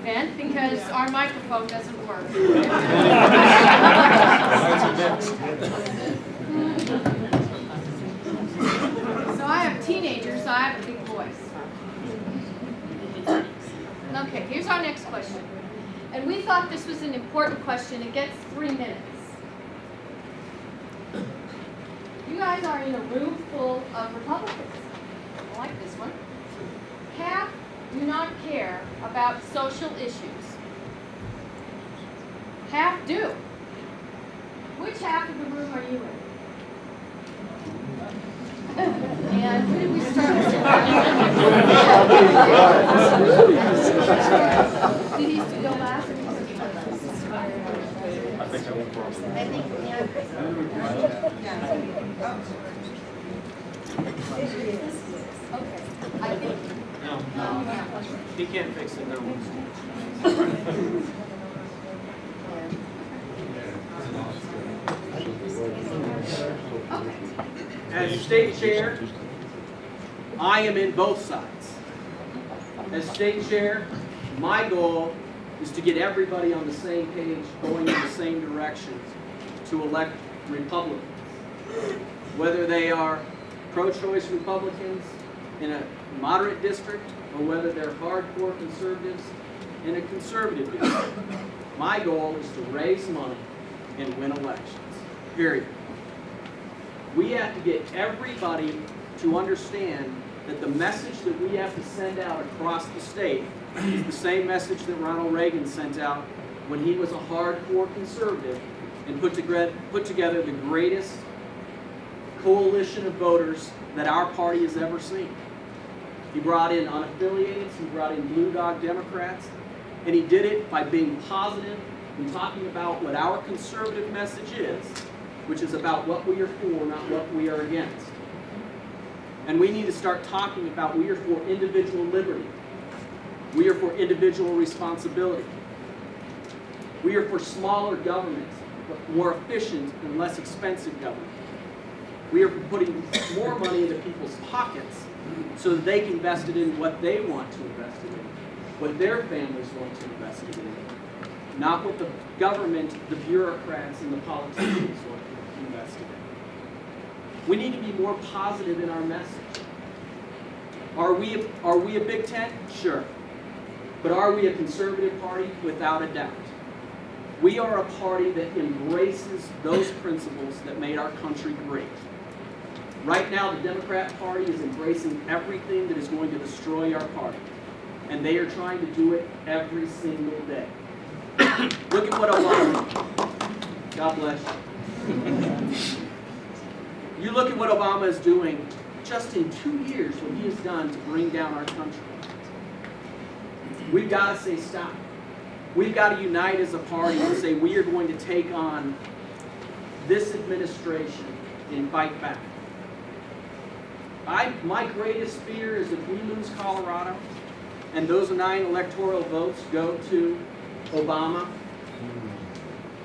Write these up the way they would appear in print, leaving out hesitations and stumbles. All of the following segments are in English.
vent because our microphone doesn't work. So I have teenagers, so I have a big voice. Okay, here's our next question. And we thought this was an important question. It gets 3 minutes. You guys are in a room full of Republicans. I like this one. Half do not care about social issues. Half do. Which half of the room are you in? And who did we start with? Did he go last? I think I won't probably. I think, yeah. Okay. I think. No. He can't fix it, no. As state chair, I am in both sides. As state chair, my goal is to get everybody on the same page, going in the same direction to elect Republicans. Whether they are pro-choice Republicans in a moderate district or whether they're hardcore conservatives in a conservative district. My goal is to raise money and win elections, period. We have to get everybody to understand that the message that we have to send out across the state is the same message that Ronald Reagan sent out when he was a hardcore conservative and put together the greatest coalition of voters that our party has ever seen. He brought in unaffiliated, he brought in blue dog Democrats, and he did it by being positive and talking about what our conservative message is, which is about what we are for, not what we are against. And we need to start talking about we are for individual liberty. We are for individual responsibility. We are for smaller government, but more efficient and less expensive government. We are for putting more money into people's pockets so that they can invest it in what they want to invest it in, what their families want to invest it in, not what the government, the bureaucrats, and the politicians want to invest it in. We need to be more positive in our message. Are we a Big Tent? Sure. But are we a conservative party? Without a doubt. We are a party that embraces those principles that made our country great. Right now, the Democrat Party is embracing everything that is going to destroy our party. And they are trying to do it every single day. Look at what Obama, God bless you. You look at what Obama is doing just in 2 years, what he has done to bring down our country. We've got to say stop. We've got to unite as a party and say we are going to take on this administration and fight back. My greatest fear is if we lose Colorado and those 9 electoral votes go to Obama,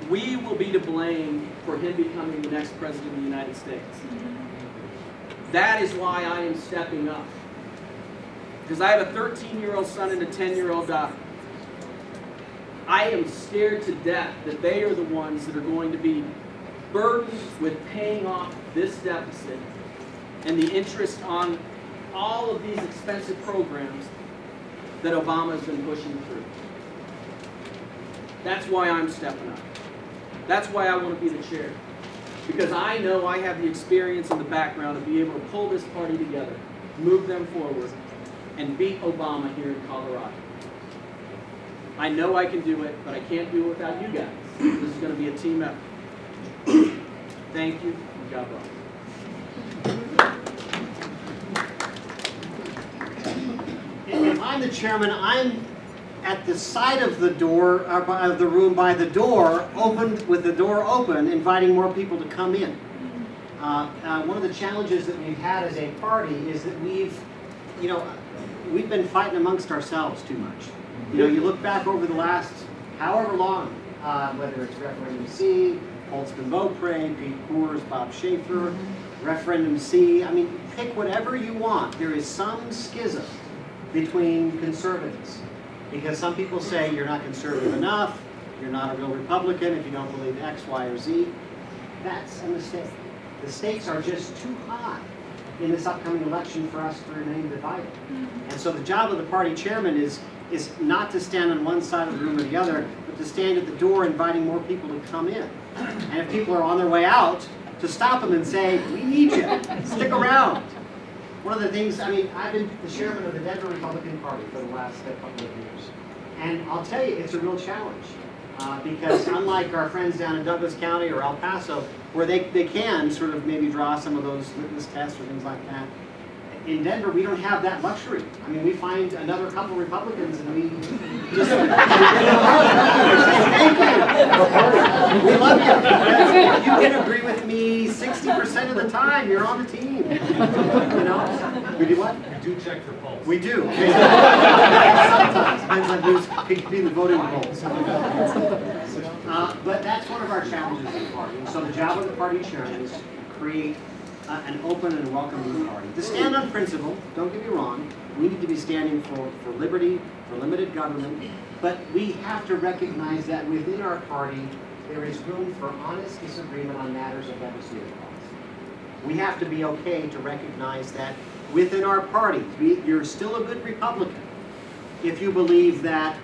we will be to blame for him becoming the next president of the United States. That is why I am stepping up. Because I have a 13-year-old son and a 10-year-old daughter. I am scared to death that they are the ones that are going to be burdened with paying off this deficit and the interest on all of these expensive programs that Obama has been pushing through. That's why I'm stepping up. That's why I want to be the chair. Because I know I have the experience and the background to be able to pull this party together, move them forward, and beat Obama here in Colorado. I know I can do it, but I can't do it without you guys. This is going to be a team effort. Thank you, and God bless. If I'm the chairman, I'm at the side of the door, of the room by the door, opened with the door open, inviting more people to come in. One of the challenges that we've had as a party is that we've been fighting amongst ourselves too much. You look back over the last however long, whether it's Referendum C, Gholston Beaupre, Pete Coors, Bob Schaefer, Referendum C, pick whatever you want. There is some schism between conservatives. Because some people say you're not conservative enough, you're not a real Republican if you don't believe X, Y, or Z. That's a mistake. The stakes are just too high in this upcoming election for us to remain divided. And so the job of the party chairman is not to stand on one side of the room or the other, but to stand at the door inviting more people to come in. And if people are on their way out, to stop them and say, we need you, stick around. One of the things, I mean, I've been the chairman of the Denver Republican Party for the last couple of years. And I'll tell you, it's a real challenge. Because unlike our friends down in Douglas County or El Paso, where they can sort of maybe draw some of those litmus tests or things like that, in Denver, we don't have that luxury. I mean, we find another couple Republicans and we just thank you. We love you. You can agree with me 60% of the time. You're on the team. You know? We do what? We do check for polls. We do. Sometimes. Depends on who's could be in the voting polls. But that's one of our challenges in the party. And so the job of the party chairman is to create an open and welcoming party. To stand on principle, don't get me wrong, we need to be standing for liberty, for limited government, but we have to recognize that within our party, there is room for honest disagreement on matters of legislative policy. We have to be okay to recognize that within our party, you're still a good Republican if you believe that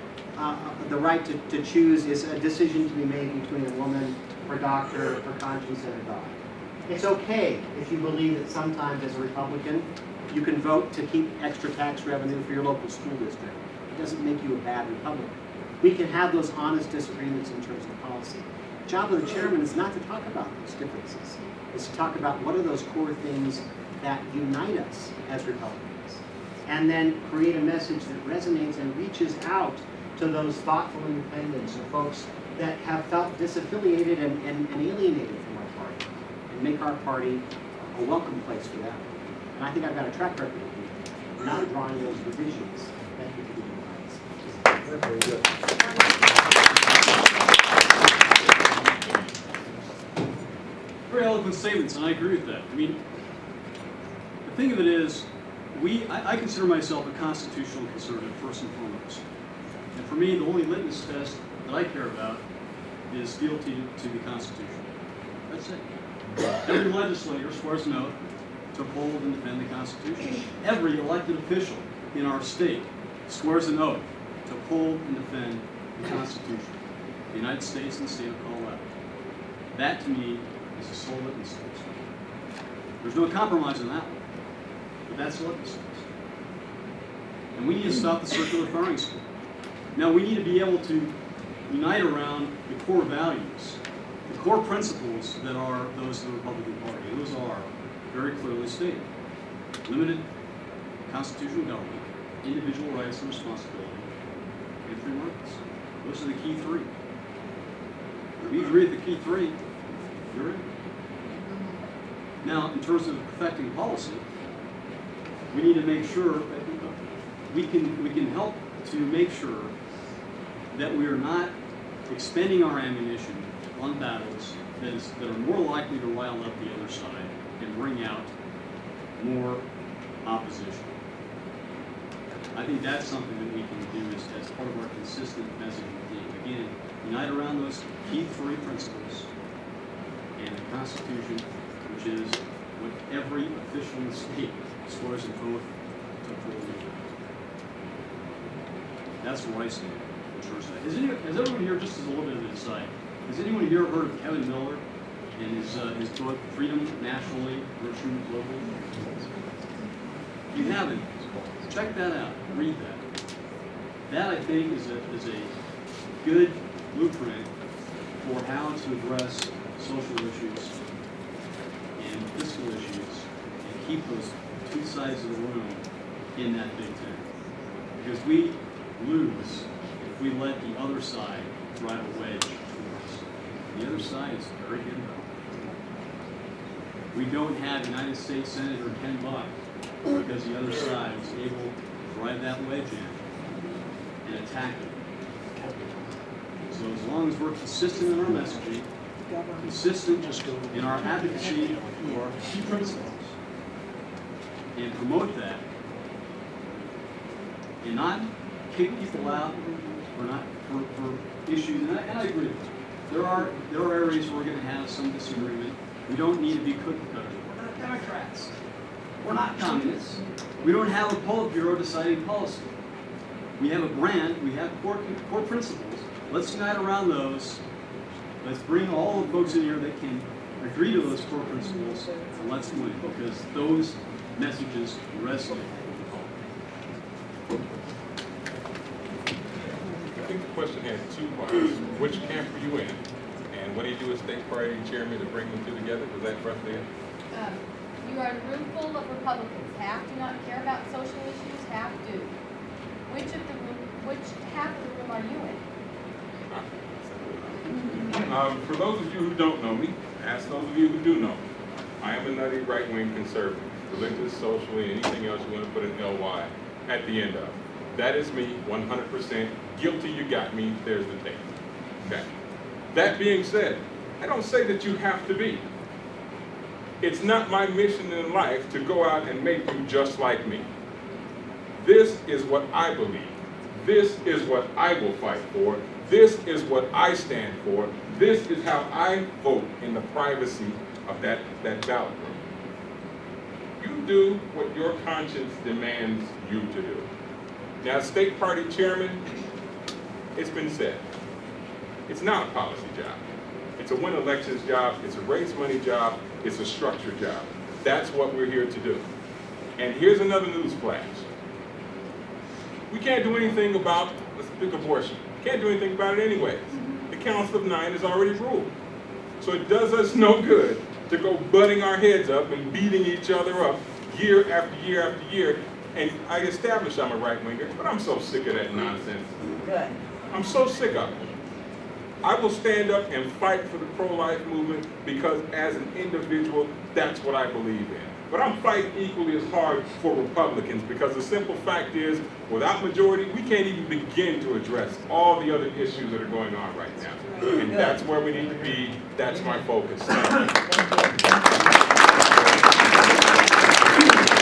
the right to choose is a decision to be made between a woman, her doctor, her conscience, and her God. It's okay if you believe that sometimes as a Republican, you can vote to keep extra tax revenue for your local school district. It doesn't make you a bad Republican. We can have those honest disagreements in terms of policy. The job of the chairman is not to talk about those differences. It's to talk about what are those core things that unite us as Republicans. And then create a message that resonates and reaches out to those thoughtful independents or folks that have felt disaffiliated and alienated from our party. And make our party a welcome place for them. And I think I've got a track record of not drawing those divisions that you can do. Very good. Very eloquent statements, and I agree with that. I mean, the thing of it is, I consider myself a constitutional conservative first and foremost. And for me, the only litmus test that I care about is fealty to the Constitution. That's it. Every legislator swears an oath to uphold and defend the Constitution. Every elected official in our state swears an oath to uphold and defend the Constitution, the United States and the state of Colorado. That, to me, is a sole litmus test. There's no compromise on that one, but that's a litmus test. And we need to stop the circular firing squad. Now, we need to be able to unite around the core values, the core principles that are those of the Republican Party. Those are very clearly stated. Limited constitutional government, individual rights and responsibility, and free markets. Those are the key three. If we agree with the key three, you're in. Now, in terms of perfecting policy, we need to make sure that we can help to make sure that we are not expending our ammunition on battles that are more likely to rile up the other side and bring out more opposition. I think that's something that we can do as part of our consistent messaging theme. Again, unite around those key three principles and the Constitution, which is what every official in the state swears an oath to uphold. That's where I stand. Has everyone here, just as a little bit of an aside, has anyone here heard of Kevin Miller and his book, Freedom Nationally, Virtue Globally? If you haven't, check that out, read that. That, I think, is a good blueprint for how to address social issues and fiscal issues and keep those two sides of the room in that big tent. Because we lose if we let the other side drive a wedge towards. The other side is very good. We don't have United States Senator Ken Buck because the other side was able to drive that wedge in and attack it. So as long as we're consistent in our messaging, consistent in our advocacy for key principles, and promote that, and not kick people out for issues, and I agree. There are areas where we're going to have some disagreement. We don't need to be cookie cutters. We're not Democrats. We're not communists. We don't have a Politburo deciding policy. We have a brand. We have core principles. Let's unite around those. Let's bring all the folks in here that can agree to those core principles, and let's win, because those messages resonate. I think the question has two parts. Which camp are you in? And what do you do as state party chairman to bring them two together? Was that roughly it? You are in a room full of Republicans. Half do not care about social issues, half do. Which half of the room are you in? For those of you who don't know me, ask those of you who do know me. I am a nutty right-wing conservative. Religious, socially, anything else you want to put an LY at the end of. That is me, 100%. Guilty, you got me. There's the tape. Okay. That being said, I don't say that you have to be. It's not my mission in life to go out and make you just like me. This is what I believe. This is what I will fight for. This is what I stand for. This is how I vote in the privacy of that ballot room. You do what your conscience demands you to do. Now, state party chairman, it's been said, it's not a policy job. It's a win elections job, it's a raise money job, it's a structure job. That's what we're here to do. And here's another news flash. We can't do anything about, let's pick abortion. Can't do anything about it anyways. The Council of Nine has already ruled. So it does us no good to go butting our heads up and beating each other up year after year after year. And I establish I'm a right-winger, but I'm so sick of that nonsense. Good. I'm so sick of it. I will stand up and fight for the pro-life movement because as an individual, that's what I believe in. But I'm fighting equally as hard for Republicans because the simple fact is, without majority, we can't even begin to address all the other issues that are going on right now. And that's where we need to be. That's my focus. Thank you.